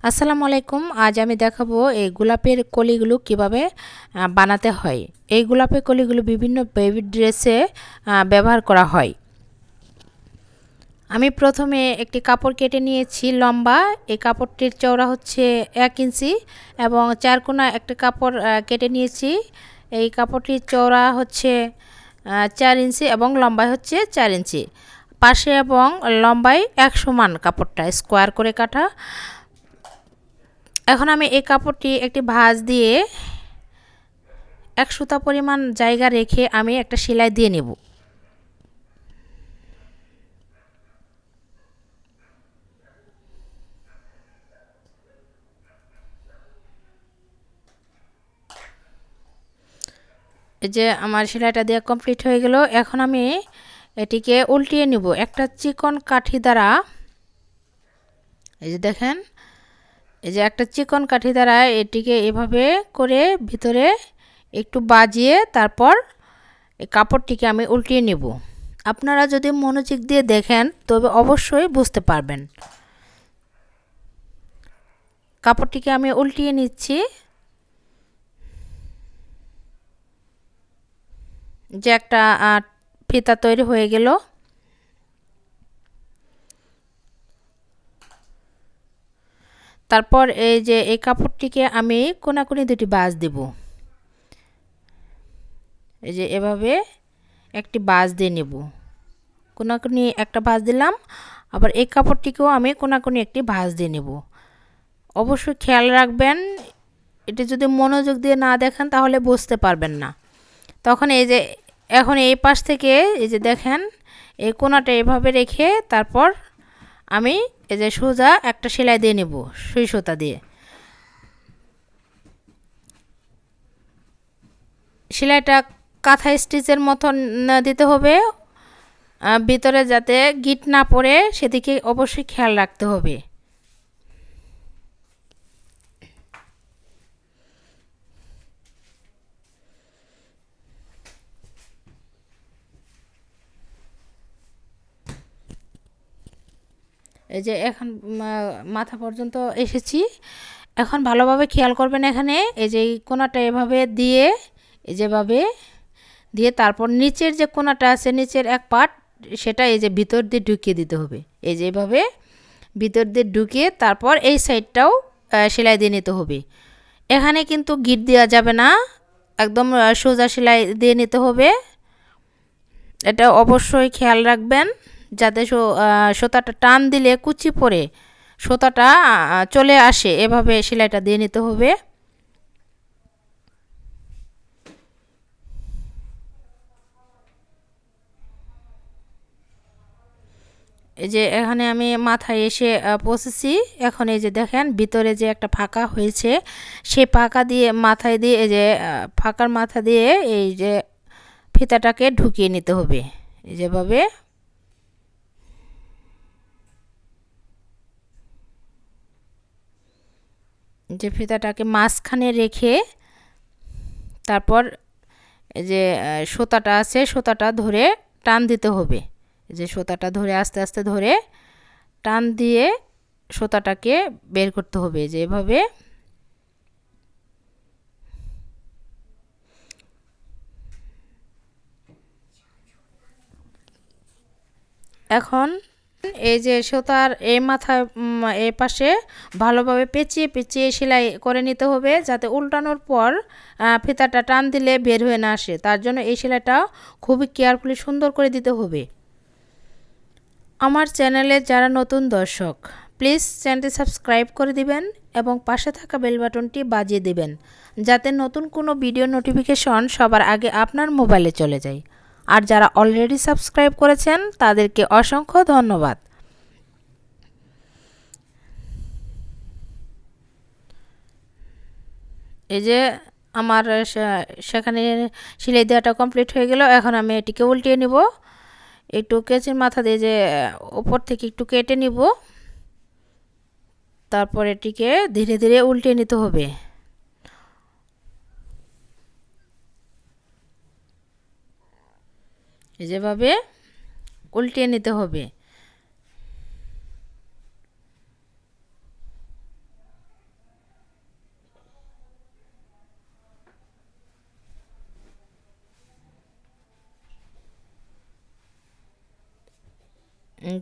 আসসালামু আলাইকুম। আজ আমি দেখাবো এই গোলাপের কলিগুলো কিভাবে বানাতে হয়। এই গোলাপের কলিগুলো বিভিন্ন বেবি ড্রেসে ব্যবহার করা হয়। আমি প্রথমে একটি কাপড় কেটে নিয়েছি লম্বা। এই কাপড়টির চওড়া হচ্ছে 1 ইঞ্চি এবং চারকোনা একটা কাপড় কেটে নিয়েছি। এই কাপড়টির চওড়া হচ্ছে 4 ইঞ্চি এবং লম্বায় হচ্ছে 4 ইঞ্চি। পাশে এবং লম্বায় এক সমান কাপড়টা স্কোয়ার করে কাটা। এখন আমি এই কাপড়টি একটি ভাঁজ দিয়ে 1 সুতা পরিমাণ জায়গা রেখে আমি একটা সেলাই দিয়ে নেব। এই যে আমার সেলাইটা দেওয়া কমপ্লিট হয়ে গেল। এখন আমি এটিকে উল্টিয়ে নেব একটা চিকন কাঠি দ্বারা। এই যে দেখেন, এই যে একটা চিকন কাঠি দ্বারা এটিকে এভাবে করে ভিতরে একটু বাজিয়ে তারপর এই কাপড়টিকে আমি উল্টিয়ে নেব। আপনারা যদি মনোযোগ দিয়ে দেখেন তবে অবশ্যই বুঝতে পারবেন। কাপড়টিকে আমি উল্টিয়ে নিচ্ছি। যে একটা ফিতা তৈরি হয়ে গেল। তারপর এই যে এই কাপড়টিকে আমি কোনাকুনি দুটি ভাঁজ দেব। এই যে এভাবে একটি ভাঁজ দিয়ে নেব। কোনাকুনি একটা ভাঁজ দিলাম, আবার এই কাপড়টিকেও আমি কোনাকুনি একটি ভাঁজ দিয়ে নেব। অবশ্যই খেয়াল রাখবেন, এটা যদি মনোযোগ দিয়ে না দেখেন তাহলে বুঝতে পারবেন না। তখন এই যে এখন এই পাশ থেকে এই যে দেখেন এই কোনাটা এভাবে রেখে তারপর আমি এই যে সোজা একটা সেলাই দিয়ে নেব সুই সুতা দিয়ে। সেলাইটা কাঁথা স্টিচের মতন দিতে হবে, ভিতরে যাতে গিট না পড়ে সেদিকে অবশ্যই খেয়াল রাখতে হবে। এই যে এখন মাথা পর্যন্ত এসেছি। এখন ভালোভাবে খেয়াল করবেন, এখানে এই যে কোনাটা এভাবে দিয়ে এই যেভাবে দিয়ে তারপর নিচের যে কোনাটা আছে নিচের এক পাট সেটা এই যে ভিতর দিয়ে ঢুকিয়ে দিতে হবে। এই যে এভাবে ভিতর দিয়ে ঢুকিয়ে তারপর এই সাইডটাও সেলাই দিয়ে নিতে হবে। এখানে কিন্তু গিট দেওয়া যাবে না, একদম সোজা সেলাই দিয়ে নিতে হবে। এটা অবশ্যই খেয়াল রাখবেন যাতে সুতাটা টান দিলে কুচি পড়ে সুতাটা চলে আসে, এভাবে সেলাইটা দিয়ে নিতে হবে। এই যে এখানে আমি মাথায় এসে পৌঁছেছি। এখন এই যে দেখেন ভিতরে যে একটা ফাঁকা হয়েছে সেই ফাঁকা দিয়ে মাথায় দিয়ে এই যে ফাঁকার মাথা দিয়ে এই যে ফিতাটাকে ঢুকিয়ে নিতে হবে। এই যেভাবে যে ফিতাটাকে মাঝখানে রেখে তারপর এই যে সুতাটা আছে সুতাটা ধরে টান দিতে হবে। এই যে সুতাটা ধরে আস্তে আস্তে ধরে টান দিয়ে সুতাটাকে বের করতে হবে যে এভাবে। এখন এই যে সুতার এই মাথায় এই পাশে ভালোভাবে পেঁচিয়ে পেঁচিয়ে সেলাই করে নিতে হবে যাতে উল্টানোর পর ফিতাটা টান দিলে বের হয়ে না আসে। তার জন্য এই সেলাইটা খুবই কেয়ারফুলি সুন্দর করে দিতে হবে। আমার চ্যানেলে যারা নতুন দর্শক প্লিজ চ্যানেলটি সাবস্ক্রাইব করে দিবেন এবং পাশে থাকা বেল বাটনটি বাজিয়ে দিবেন যাতে নতুন কোনো ভিডিও নোটিফিকেশন সবার আগে আপনার মোবাইলে চলে যায়। আর যারা অলরেডি সাবস্ক্রাইব করেছেন তাদেরকে অসংখ্য ধন্যবাদ। এই যে আমার সেখানে সেলাই দেওয়াটা কমপ্লিট হয়ে গেল। এখন আমি এটিকে উল্টিয়ে নিব। একটু কেচির মাথা দিয়ে যে উপর থেকে একটু কেটে নিব, তারপর এটিকে ধীরে ধীরে উল্টিয়ে নিতে হবে। এই যেভাবে উল্টিয়ে নিতে হবে।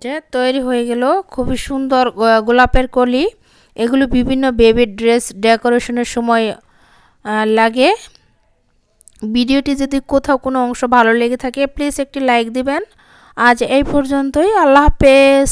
যে তৈরি হয়ে গেল খুবই সুন্দর গোলাপের কলি। এগুলো বিভিন্ন বেবি ড্রেস ডেকোরেশনের সময় লাগে। ভিডিওটি যদি কোথাও কোনো অংশ ভালো লেগে থাকে প্লিজ একটি লাইক দিবেন। আজ এই পর্যন্তই। আল্লাহ হাফেজ।